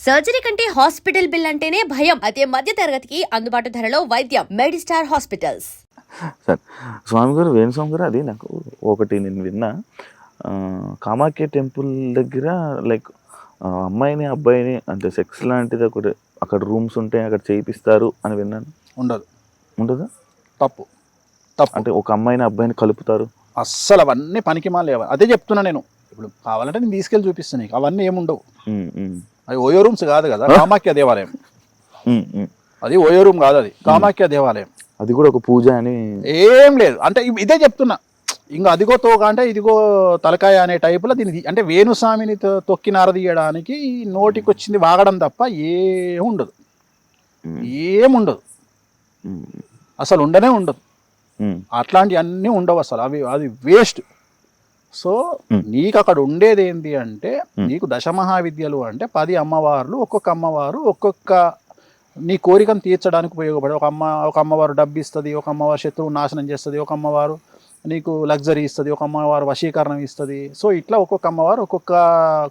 Surgery కంటే hospital bill అంటేనే భయం. అదే మధ్య తరగతికి అందుబాటు ధరలో వైద్యం. Medistar hospitals. సార్ స్వామి గారు, వేణుస్వామి గారు, అది నాకు ఒకటి నేను విన్నా, కామాఖ్య టెంపుల్ దగ్గర లైక్ అమ్మాయిని అబ్బాయిని అంటే సెక్స్ లాంటిది ఒకటి అక్కడ రూమ్స్ ఉంటాయి, అక్కడ చేయిస్తారు అని విన్నాను. ఉండదా? తప్పు. అంటే ఒక అమ్మాయిని అబ్బాయిని కలుపుతారు. అస్సలు అవన్నీ పనికి మాలే. అదే చెప్తున్నా నేను. ఇప్పుడు కావాలంటే నేను తీసుకెళ్ళి చూపిస్తాను నీకు. అవన్నీ ఏముండవు. అవి ఓయో రూమ్స్ కాదు కదా, కామాఖ్య దేవాలయం. అది ఓయో రూమ్ కాదు, అది కామాఖ్య దేవాలయం. అది కూడా ఒక పూజ అని ఏం లేదు. అంటే ఇదే చెప్తున్నా. ఇంకా అదిగో తోక అంటే ఇదిగో తలకాయ అనే టైపులో దీన్ని అంటే వేణుస్వామిని తొక్కి నారదీయడానికి నోటికి వచ్చింది వాగడం తప్ప ఏముండదు. ఏముండదు, అసలు ఉండనే ఉండదు. అట్లాంటివి అన్నీ ఉండవు అసలు. అది వేస్ట్. సో నీకు అక్కడ ఉండేది ఏంటి అంటే, నీకు దశమహావిద్యలు అంటే 10 అమ్మవార్లు, ఒక్కొక్క అమ్మవారు ఒక్కొక్క నీ కోరికను తీర్చడానికి ఉపయోగపడే. ఒక అమ్మవారు డబ్బు ఇస్తుంది, ఒక అమ్మవారు శత్రువు నాశనం చేస్తుంది, ఒక అమ్మవారు నీకు లగ్జరీ ఇస్తుంది, ఒక అమ్మవారు వశీకరణం ఇస్తుంది. సో ఇట్లా ఒక్కొక్క అమ్మవారు ఒక్కొక్క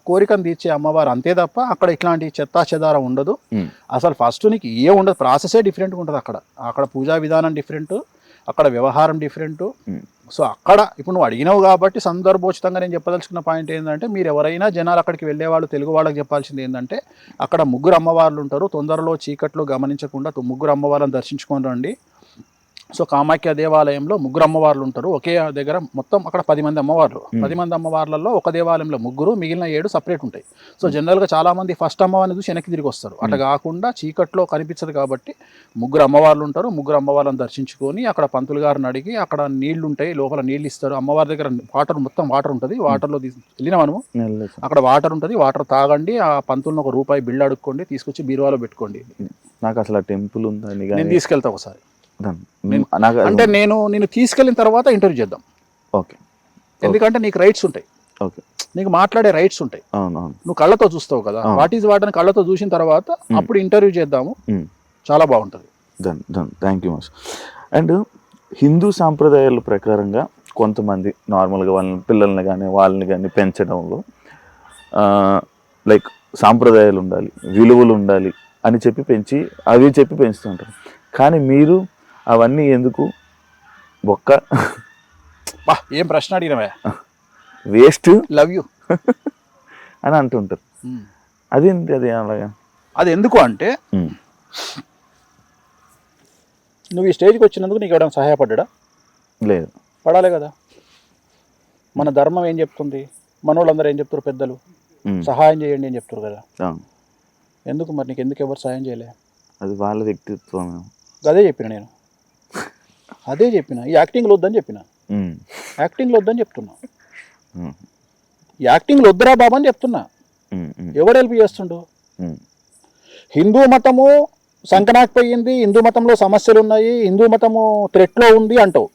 కోరికను తీర్చే అమ్మవారు, అంతే తప్ప అక్కడ ఇట్లాంటి చెత్తా చెదారం ఉండదు. అసలు ఫస్ట్ నీకు ఉండదు. ప్రాసెసే డిఫరెంట్గా ఉంటుంది. అక్కడ పూజా విధానం డిఫరెంట్, అక్కడ వ్యవహారం డిఫరెంట్. సో అక్కడ ఇప్పుడు నువ్వు అడిగినావు కాబట్టి సందర్భోచితంగా నేను చెప్పదలుచుకున్న పాయింట్ ఏంటంటే, మీరు ఎవరైనా జనాలు అక్కడికి వెళ్ళేవాళ్ళు తెలుగు వాళ్ళకి చెప్పాల్సింది ఏంటంటే, అక్కడ 3 అమ్మవార్లు ఉంటారు. తొందరలో చీకట్లో గమనించకుండా 3 అమ్మవార్లను దర్శించుకొని రండి. సో కామాఖ్య దేవాలయంలో 3 అమ్మవార్లు ఉంటారు. ఒకే దగ్గర మొత్తం అక్కడ 10 మంది అమ్మవార్లు. 10 మంది అమ్మవార్లలో ఒక దేవాలయంలో 3, మిగిలిన 7 సపరేట్ ఉంటాయి. సో జనరల్గా చాలామంది ఫస్ట్ అమ్మవారిని చూసి వెనక్కి తిరిగి వస్తారు. అట్లా కాకుండా చీకట్లో కనిపించదు కాబట్టి 3 అమ్మవార్లు ఉంటారు. 3 అమ్మవార్లను దర్శించుకొని అక్కడ పంతులు గారిని అడిగి, అక్కడ నీళ్లు ఉంటాయి, లోపల నీళ్ళు ఇస్తారు. అమ్మవారి దగ్గర మొత్తం వాటర్ ఉంటుంది. వాటర్లో వెళ్ళినా మనము అక్కడ వాటర్ ఉంటుంది. వాటర్ తాగండి. ఆ పంతులను ఒక రూపాయి బిల్లు అడుక్కోండి, తీసుకొచ్చి బీరువాలో పెట్టుకోండి. నాకు అసలు టెంపుల్ ఉందని నేను తీసుకెళ్తా ఒకసారి. అంటే నేను తీసుకెళ్ళిన తర్వాత ఇంటర్వ్యూ చేద్దాం. ఓకే. ఎందుకంటే నీకు రైట్స్ ఉంటాయి. ఓకే. నీకు మాట్లాడే రైట్స్ ఉంటాయి. నువ్వు కళ్ళతో చూస్తావు కదా, వాట్ ఈజ్ వాట్ అని కళ్ళతో చూసిన తర్వాత అప్పుడు ఇంటర్వ్యూ చేద్దాము. చాలా బాగుంటుంది. Thank you much. And Hindu సాంప్రదాయాల ప్రకారంగా కొంతమంది నార్మల్గా వాళ్ళని పిల్లల్ని కానీ వాళ్ళని కానీ పెంచడంలో లైక్ సాంప్రదాయాలు ఉండాలి, విలువలు ఉండాలి అని చెప్పి పెంచుతుంటారు. కానీ మీరు అవన్నీ ఎందుకు ఏం ప్రశ్న అడిగినవే, వేస్ట్, లవ్ యూ అని అంటుంటారు. అదేంటి? అలాగా అది ఎందుకు అంటే, నువ్వు ఈ స్టేజ్కి వచ్చినందుకు నీకు ఎవరైనా సహాయపడ్డా? లేదు. పడాలి కదా. మన ధర్మం ఏం చెప్తుంది? మనోళ్ళందరూ ఏం చెప్తారు? పెద్దలు సహాయం చేయండి అని చెప్తారు కదా. ఎందుకు మరి నీకు ఎందుకు ఎవరు సహాయం చేయలే? అది వాళ్ళ వ్యక్తిత్వం. అదే చెప్పిన నేను. ఈ యాక్టింగ్లో వద్దని చెప్తున్నా. యాక్టింగ్లో వద్దురా బాబా అని చెప్తున్నా. ఎవడు హెల్ప్ చేస్తుండు? హిందూ మతము సంకనాకపోయింది, హిందూ మతంలో సమస్యలు ఉన్నాయి, హిందూ మతము థ్రెట్లో ఉంది అంటావు.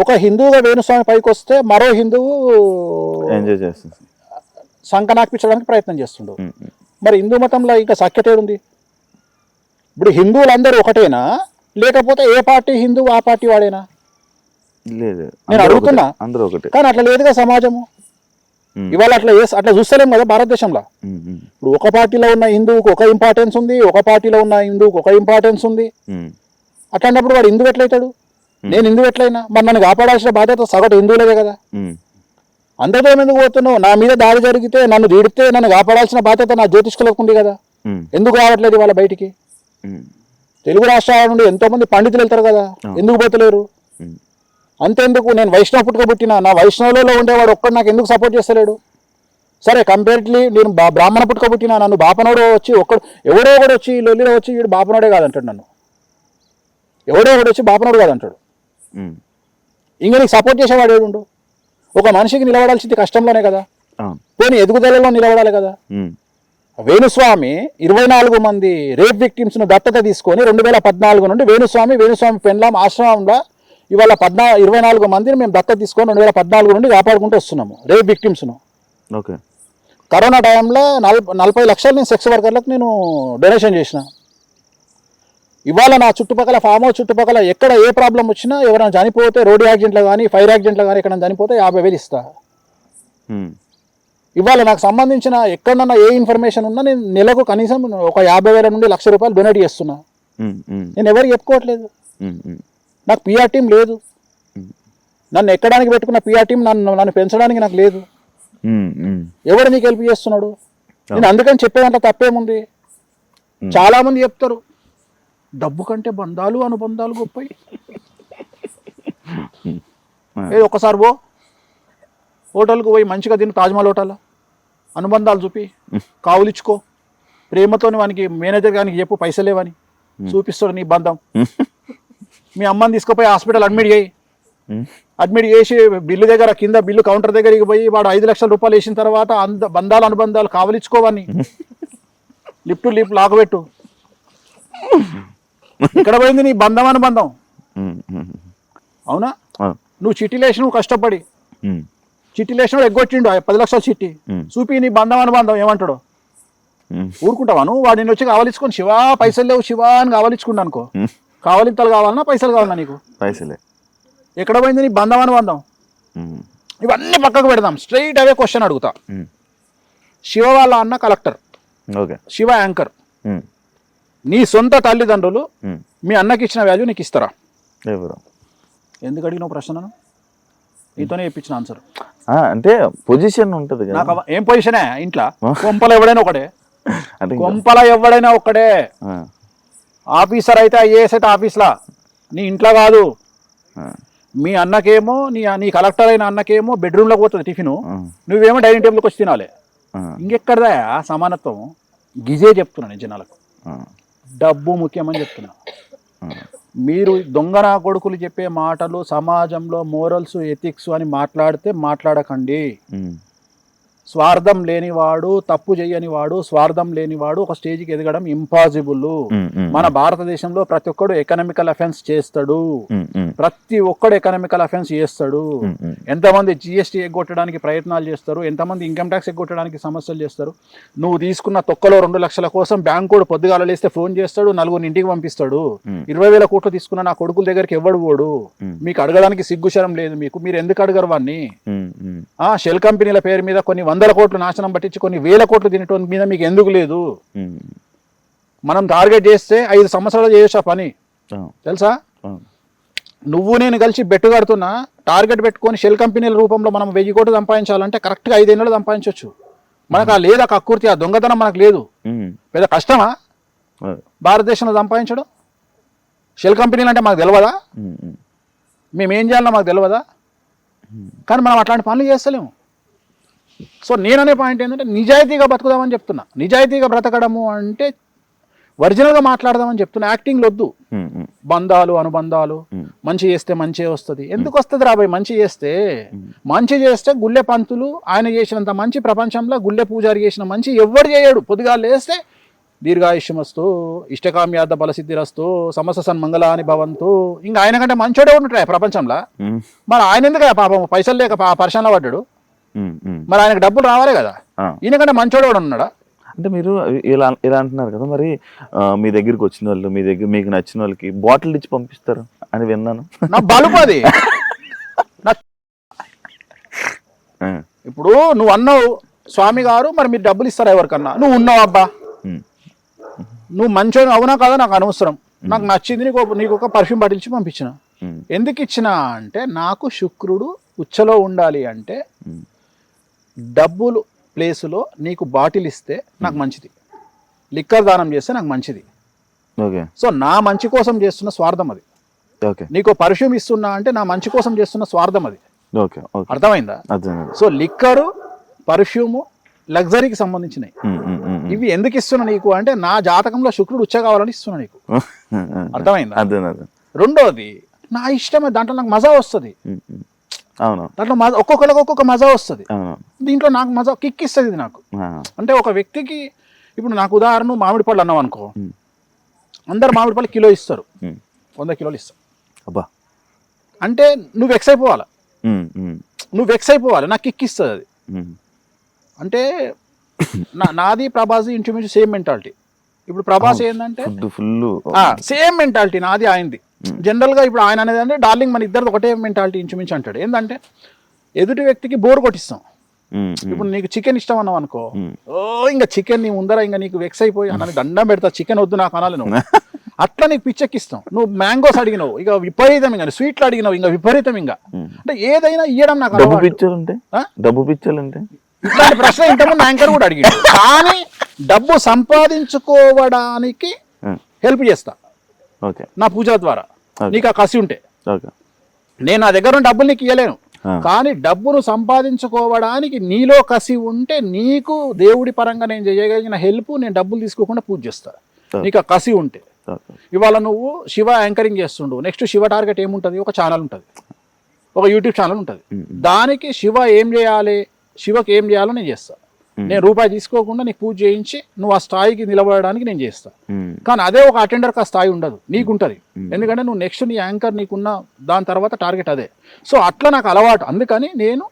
ఒక హిందువుగా వేణుస్వామి పైకి వస్తే మరో హిందువు ఎంజాయ్ చేస్తుంది, సంకనాకిపించడానికి ప్రయత్నం చేస్తుండు. మరి హిందూ మతంలో ఇంకా సఖ్యత ఉంది? ఇప్పుడు హిందువులందరూ ఒకటేనా, లేకపోతే ఏ పార్టీ హిందువు ఆ పార్టీ వాడేనా? లేదు, నేను అడుగుతున్నా. అందరూ ఒకటే. కానీ అట్లా లేదుగా సమాజము. ఇవాళ అట్లా చూస్తలేం కదా భారతదేశంలో. ఇప్పుడు ఒక పార్టీలో ఉన్న హిందువుకు ఒక ఇంపార్టెన్స్ ఉంది, ఒక పార్టీలో ఉన్న హిందువుకు ఒక ఇంపార్టెన్స్ ఉంది. అట్లాంటప్పుడు వాడు హిందువు ఎట్లయితాడు? నేను హిందువు ఎట్లయినా? మరి నన్ను కాపాడాల్సిన బాధ్యత సగటు హిందువులదే కదా. అంతతో ఎందుకు పోతున్నావు? నా మీద దాడి జరిగితే, నన్ను తీడితే నన్ను కాపాడాల్సిన బాధ్యత నా జ్యోతిష్కులకు ఉంది కదా. ఎందుకు రావట్లేదు వాళ్ళ బయటికి? తెలుగు రాష్ట్రాల నుండి ఎంతో మంది పండితులు వెళ్తారు కదా, ఎందుకు పోతలేరు? అంతేందుకు? నేను వైష్ణవ పుట్టుక పుట్టినా, నా వైష్ణవులలో ఉండేవాడు ఒక్కడు నాకు ఎందుకు సపోర్ట్ చేస్తలేడు? సరే, కంపేరిటివ్లీ నేను బ్రాహ్మణ పుట్టుక పుట్టినా, నన్ను బాపనోడు వచ్చి ఎవడో ఒకడు వచ్చి లొల్లిలో వచ్చి వీడు బాపనోడే కాదంటాడు. నన్ను ఎవడో ఒకడు వచ్చి బాపనోడు కాదంటాడు. ఇంకా నీకు సపోర్ట్ చేసేవాడు ఏడుండు? ఒక మనిషికి నిలబడాల్సింది కష్టంలోనే కదా, పోనీ ఎదుగుదలలో నిలబడాలి కదా. వేణుస్వామి 24 మంది రేప్ విక్టిమ్స్ను దత్తత తీసుకొని 2014 నుండి వేణుస్వామి పెండ్లాం ఆశ్రమంలో ఇవాళ 24 మందిని మేము దత్తత తీసుకొని 2014 నుండి కాపాడుకుంటూ వస్తున్నాము రేప్ విక్టిమ్స్ను. ఓకే. కరోనా టైంలో 40 లక్షలు నేను సెక్స్ వర్కర్లకు నేను డొనేషన్ చేసిన. ఇవాళ నా చుట్టుపక్కల ఫామ్ హౌస్ చుట్టుపక్కల ఎక్కడ ఏ ప్రాబ్లం వచ్చినా, ఎవరైనా చనిపోతే రోడ్డు యాక్సిడెంట్లో కానీ ఫైర్ యాక్సిడెంట్లో కానీ ఎక్కడైనా చనిపోతే 50,000 ఇస్తా. ఇవాళ నాకు సంబంధించిన ఎక్కడన్నా ఏ ఇన్ఫర్మేషన్ ఉన్నా నేను నెలకు కనీసం ఒక 50,000 నుండి 1,00,000 రూపాయలు డొనేట్ చేస్తున్నా. నేను ఎవరికి చెప్పుకోవట్లేదు. నాకు పిఆర్ టీం లేదు. నన్ను ఎక్కడానికి పెట్టుకున్న పిఆర్ టీం నన్ను పెంచడానికి నాకు లేదు. ఎవడు నీకు హెల్ప్ చేస్తున్నాడు? నేను అందుకని చెప్పేదంటే తప్పేముంది? చాలా మంది చెప్తారు డబ్బు కంటే బంధాలు అనుబంధాలు గొప్పవి. ఒక్కసారి హోటల్కి పోయి మంచిగా తిని తాజ్మహల్ హోటల్ అనుబంధాలు చూపి కావులిచ్చుకో, ప్రేమతో వానికి మేనేజర్ గారికి చెప్పు పైసలేవని చూపిస్తాడు నీ బంధం. మీ అమ్మని తీసుకుపోయి హాస్పిటల్ అడ్మిట్ చేయి. అడ్మిట్ చేసి బిల్లు దగ్గర కింద బిల్లు కౌంటర్ దగ్గరికి పోయి వాడు 5 లక్షల రూపాయలు వేసిన తర్వాత బంధాలు అనుబంధాలు కావలిచ్చుకోవని లిఫ్ట్ లాగబెట్టు. ఇక్కడ పోయింది నీ బంధం అనుబంధం. అవునా? నువ్వు చిట్టిలేసి నువ్వు కష్టపడి చిట్టిలేసినాడు ఎగ్గొచ్చిండు 10 లక్షల చిట్టి చూపి నీ బంధం అనుబంధం ఏమంటాడు? ఊరుకుంటావా నువ్వు? వాడు నేను వచ్చి కావలించుకొని శివా పైసలు లేవు శివా అని కావలించుకుంటా అనుకో. కావలింతలు కావాలన్నా పైసలు కావాలన్నా నీకు? పైసలే. ఎక్కడ పోయింది నీ బంధం అనుబంధం? ఇవన్నీ పక్కకు పెడదాం. స్ట్రైట్ అవే క్వశ్చన్ అడుగుతా. శివ వాళ్ళ అన్న కలెక్టర్, శివ యాంకర్. నీ సొంత తల్లిదండ్రులు మీ అన్నకి ఇచ్చిన వాల్యూ నీకు ఇస్తారా? ఎందుకు అడిగిన ప్రశ్నను? నీతోనే ఇప్పించిన ఆన్సర్. అంటే పొజిషన్ ఉంటుంది. నాకు ఏం పొజిషనే? ఇంట్లో కొంపల ఎవడైనా ఒకటే. కొంపల ఎవడైనా ఒక్కడే. ఆఫీసర్ అయితే ఐఏఎస్ అయితే ఆఫీస్లా, నీ ఇంట్లో కాదు. మీ అన్నకేమో నీ కలెక్టర్ అయిన అన్నకేమో బెడ్రూమ్లోకి పోతుంది టిఫిన్, నువ్వేమో డైనింగ్ టేబుల్కి వచ్చి తినాలి. ఇంకెక్కడదా సమానత్వం? గిజే చెప్తున్నా నేను జనాలకు. డబ్బు ముఖ్యమని చెప్తున్నా. మీరు దొంగనా కొడుకులు చెప్పే మాటలు సమాజంలో మోరల్స్ ఎథిక్స్ అని మాట్లాడకండి. స్వార్థం లేనివాడు, తప్పు చేయనివాడు, స్వార్థం లేనివాడు ఒక స్టేజ్కి ఎదగడం ఇంపాసిబుల్. మన భారతదేశంలో ప్రతి ఒక్కడు ఎకనామికల్ అఫెన్స్ చేస్తాడు. ప్రతి ఒక్కడు ఎకనామికల్ అఫెన్స్ చేస్తాడు. ఎంతమంది జిఎస్టీ ఎగ్గొట్టడానికి ప్రయత్నాలు చేస్తారు, ఎంతమంది ఇన్కమ్ ట్యాక్స్ ఎగ్గొట్టడానికి సమస్యలు చేస్తారు. నువ్వు తీసుకున్న తొక్కలో 2 లక్షల కోసం బ్యాంకు పొద్దుగాల లేస్తే ఫోన్ చేస్తాడు, 4 ఇంటికి పంపిస్తాడు. 20,000 కోట్లు తీసుకున్న నా కొడుకుల దగ్గరికి ఎవడు పోడు. మీకు అడగడానికి సిగ్గుశరం లేదు మీకు. మీరు ఎందుకు అడగరు వాడిని? షెల్ కంపెనీల పేరు మీద కొన్ని 100 కోట్లు నాశనం పట్టించి కొన్ని 1000 కోట్లు తినటం మీద మీకు ఎందుకు లేదు? మనం టార్గెట్ చేస్తే 5 సంవత్సరాలు చేయొచ్చు ఆ పని, తెలుసా? నువ్వు నేను కలిసి బెట్టు కడుతున్నా, టార్గెట్ పెట్టుకొని షెల్ కంపెనీల రూపంలో మనం 1000 కోట్లు సంపాదించాలంటే కరెక్ట్గా 5 ఏళ్ళు సంపాదించవచ్చు. మనకు ఆ లేదా కక్కుర్తి, ఆ దొంగతనం మనకు లేదు. పెద్ద కష్టమా భారతదేశంలో సంపాదించడం? షెల్ కంపెనీలు అంటే మాకు తెలియదా? మేమేం చేయాలన్నా మాకు తెలియదా? కానీ మనం అట్లాంటి పనులు చేస్తలేము. సో నేననే పాయింట్ ఏంటంటే నిజాయితీగా బతుకుదామని చెప్తున్నా. నిజాయితీగా బ్రతకడము అంటే ఒరిజినల్గా మాట్లాడదామని చెప్తున్నా. యాక్టింగ్లు వద్దు. బంధాలు అనుబంధాలు, మంచి చేస్తే మంచి వస్తుంది. ఎందుకు వస్తుంది రాబాయ్? మంచి చేస్తే గుళ్ళె పంతులు ఆయన చేసినంత మంచి ప్రపంచంలో గుళ్ళె పూజారి చేసిన మంచి ఎవ్వడు చేయడు. పొద్దుగా లేస్తే దీర్ఘాయుష్యమస్తు, ఇష్టకామ్యార్థ బలసిద్ధిరస్తు, సమస్త సన్మంగళాని భవంతు. ఇంకా ఆయన కంటే మంచోడే ఉంటాయి ప్రపంచంలో. మరి ఆయన ఎందుకు పాపం పైసలు లేక పరిశ్రమలో పడ్డాడు? మరి ఆయనకు డబ్బులు రావాలి కదా. ఈయనకంటే మంచోడు కూడా ఉన్నాడా? అంటే మీరు ఇలా అంటున్నారు కదా, మరి మీ దగ్గరికి వచ్చిన వాళ్ళు, మీకు నచ్చిన వాళ్ళకి బాటిల్ ఇచ్చి పంపిస్తారు అని విన్నాను. నా బలుపది. ఇప్పుడు నువ్వు అన్నావు స్వామి గారు, మరి మీరు డబ్బులు ఇస్తారా ఎవరికన్నా? నువ్వు ఉన్నావు అబ్బా, నువ్వు మంచోడు అవునా కదా, నాకు అనవసరం, నాకు నచ్చింది, నీకు ఒక పర్ఫ్యూమ్ బాటిల్ ఇచ్చి పంపించిన. ఎందుకు ఇచ్చిన అంటే నాకు శుక్రుడు ఉచ్చలో ఉండాలి అంటే డబ్బులు ప్లేసులో నీకు బాటిల్ ఇస్తే నాకు మంచిది, లిక్కర్ దానం చేస్తే నాకు మంచిది. సో నా మంచి కోసం చేస్తున్న స్వార్థం అది. నీకు పర్ఫ్యూమ్ ఇస్తున్నా అంటే నా మంచి కోసం చేస్తున్న స్వార్థం అది. అర్థమైందా? సో లిక్కరు, పర్ఫ్యూము లగ్జరీకి సంబంధించినవి. ఇవి ఎందుకు ఇస్తున్నా నీకు అంటే నా జాతకంలో శుక్రుడు ఉచ్చ కావాలని ఇస్తున్నా నీకు. అర్థమైందా? రెండోది నా ఇష్టమే, దాంట్లో నాకు మజా వస్తుంది. దాంట్లో ఒక్కొక్కరికి ఒక్కొక్క మజా వస్తుంది. దీంట్లో నాకు మజా కిక్ ఇస్తుంది ఇది నాకు. అంటే ఒక వ్యక్తికి ఇప్పుడు నాకు ఉదాహరణ మామిడి పళ్ళు అన్నావు అనుకో, అందరు మామిడి పళ్ళు కిలో ఇస్తారు, 100 కిలోలు ఇస్తారు. అబ్బా అంటే నువ్వు వెక్స్ అయిపోవాలి, నాకు కిక్ ఇస్తుంది అది. అంటే నాది ప్రభాస్ ఇంచుమించు సేమ్ మెంటాలిటీ. ఇప్పుడు ప్రభాస్ ఏంటంటే సేమ్ మెంటాలిటీ నాది ఆయనది. జనరల్గా ఇప్పుడు ఆయన అనేది అంటే డార్లింగ్ మన ఇద్దరు ఒకటే మెంటాలిటీ ఇంచుమించు అంటాడు. ఏంటంటే ఎదుటి వ్యక్తికి బోర్ కొట్టిస్తాం, ఇప్పుడు నీకు చికెన్ ఇష్టం అన్నావు అనుకో, ఓ ఇంకా చికెన్ నీ ముందర ఇంకా నీకు వెక్స్ అయిపోయి అన్న దండం పెడతా చికెన్ వద్దు నాకు అనాలి నువ్వు. అట్లా నీకు పిచ్చెక్కిస్తాం. నువ్వు మ్యాంగోస్ అడిగినావు ఇక విపరీతం, ఇంకా స్వీట్లు అడిగినావు ఇంకా విపరీతం. ఇంకా అంటే ఏదైనా ఇయ్యడం నాకు డబ్బు పిచ్చలు ఉంటే ఇట్లాంటి ప్రశ్న ఇంతకుముందు యాంకర్ కూడా అడిగాడు. కానీ డబ్బు సంపాదించుకోవడానికి హెల్ప్ చేస్తా నా పూజ ద్వారా. నీకు ఆ కసి ఉంటే నేను నా దగ్గర ఉన్న డబ్బులు నీకు ఇవ్వలేను, కానీ డబ్బును సంపాదించుకోవడానికి నీలో కసి ఉంటే నీకు దేవుడి పరంగా నేను చేయగలిగిన హెల్ప్ నేను డబ్బులు తీసుకోకుండా పూజ చేస్తా. నీకు ఆ కసి ఉంటే ఇవాళ నువ్వు శివ యాంకరింగ్ చేస్తుండు, నెక్స్ట్ శివ టార్గెట్ ఏముంటుంది, ఒక ఛానల్ ఉంటుంది, ఒక యూట్యూబ్ ఛానల్ ఉంటుంది. దానికి శివ ఏం చేయాలి, శివకి ఏం చేయాలో నేను చేస్తా. నేను రూపాయి తీసుకోకుండా నీకు పూజ చేయించి నువ్వు ఆ స్థాయికి నిలబడడానికి నేను చేస్తా. కానీ అదే ఒక అటెండర్కి ఆ స్థాయి ఉండదు, నీకుంటుంది. ఎందుకంటే నువ్వు నెక్స్ట్ నీ యాంకర్ నీకున్న దాని తర్వాత టార్గెట్ అదే. సో అట్లా నాకు అలవాటు, అందుకని నేను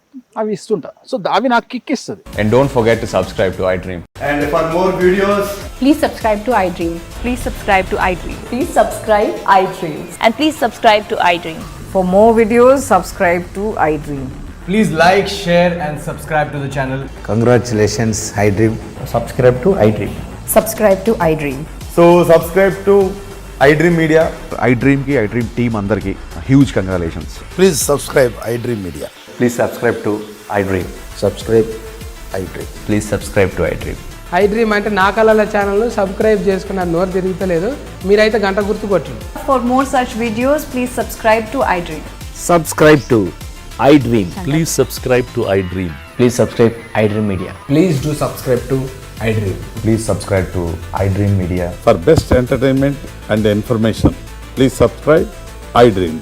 అవి ఇస్తుంటా. సో అవి నాకు కిక్ ఇస్తుంది. And don't forget to subscribe to iDream. And for more videos, Please subscribe to iDream. Please subscribe to iDream. Please subscribe iDream. And please subscribe to iDream. For more videos, subscribe to iDream. please like, share and subscribe to the channel. Congratulations, iDream. Subscribe to iDream. Subscribe to iDream. So subscribe to iDream Media. iDream ki iDream team andarki huge congratulations. Please subscribe iDream Media. Please subscribe to iDream. Subscribe iDream. Please subscribe to iDream. iDream అంటే నా కళల channel subscribe చేసుకున్న నోరు తిరుగుతలేదు, మీరైతే గంట గుర్తు కొట్టండి. For more such videos, please subscribe to iDream. Subscribe to iDream. Please subscribe to iDream. Please subscribe iDream Media. Please do subscribe to iDream. Please subscribe to iDream Media. For best entertainment and information, please subscribe iDream.